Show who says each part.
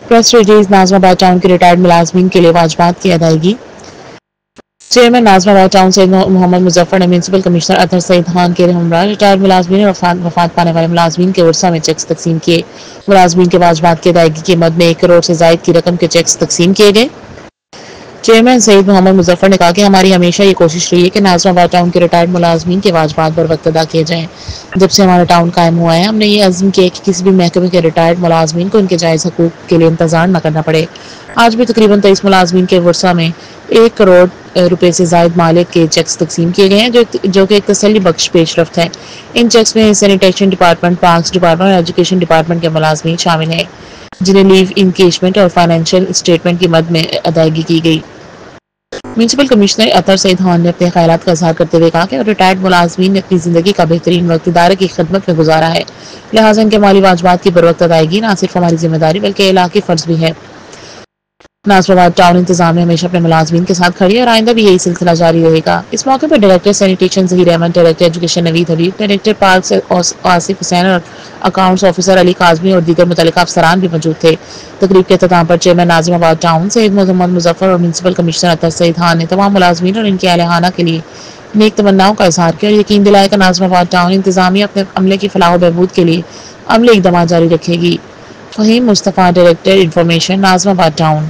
Speaker 1: Press release ناظم آباد town کے retired ملازمین کے لیے واجبات کی ادائیگی۔ چیئرمین ناظم آباد ٹاؤن سید محمد مظفر نے میونسپل کمشنر اطہر سعید خان کے ہمراہ ریٹائرڈ ملازمین اور وفات پانے والے ملازمین کے ورثہ میں چیکس تقسیم کیے۔ ملازمین کے واجبات کی ادائیگی کی مد میں 1 کروڑ سے زائد کی رقم کے چیکس تقسیم کیے گئے۔ چیئرمین سید محمد مظفر نے کہا کہ ہماری ہمیشہ یہ کوشش رہی ہے کہ ناظم آباد ٹاؤن کے ریٹائرڈ ملازمین کے واجبات بر وقت ادا کیے جائیں۔ جب سے ہمارا ٹاؤن قائم ہوا ہے ہم نے یہ عزم کیا کہ کسی بھی محکمے کے ریٹائرڈ ملازمین کو ان کے جائز حقوق کے لیے انتظار نہ کرنا پڑے۔ آج بھی تقریباً 23 ملازمین کے ورثہ میں 1 کروڑ روپے سے زائد مالیت کے چیکس تقسیم کیے گئے ہیں جو کہ ایک تسلی بخش پیش رفت ہے۔ ان چیکس میں سینیٹیشن ڈپارٹمنٹ، پارکس ڈپارٹمنٹ اور ایجوکیشن ڈپارٹمنٹ کے ملازمین شامل ہیں جنہیں لیو انکیشمنٹ اور فائنینشیل اسٹیٹمنٹ کی مد میں ادائیگی کی گئی۔ میونسپل کمشنر اطہر سعید خان نے اپنے خیالات کا اظہار کرتے ہوئے کہا کہ ریٹائرڈ ملازمین نے اپنی زندگی کا بہترین وقت ادارے کی خدمت میں گزارا ہے، لہٰذا ان کے مالی واجبات کی بروقت ادائیگی نہ صرف ہماری ذمہ داری بلکہ علاقائی فرض بھی ہے۔ ناظم آباد ٹاؤن انتظامیہ ہمیشہ اپنے ملازمین کے ساتھ کھڑی ہے اور آئندہ بھی یہی سلسلہ جاری رہے گا۔ اس موقع پر director sanitation Zaheer Ahmed, director education Naveed Habib, director parks Asif Hussain اور اکاؤنٹس آفیسر علی کاظمی اور دیگر متعلقہ افسران بھی موجود تھے۔ تقریب کے اختتام پر چیئرمین ناظم آباد ٹاؤن سید محمد مظفر اور میونسپل کمشنر اطہر سعید خان نے تمام ملازمین اور ان کے اہل خانہ کے لیے نیک تمناؤں کا اظہار کیا اور یقین دلایا کہ ناظم آباد ٹاؤن انتظامیہ اپنے عملے کی فلاح و بہبود کے لیے عملی اقدامات جاری رکھے گی۔ فہیم مصطفیٰ، ڈائریکٹر انفارمیشن، ناظم آباد ٹاؤن۔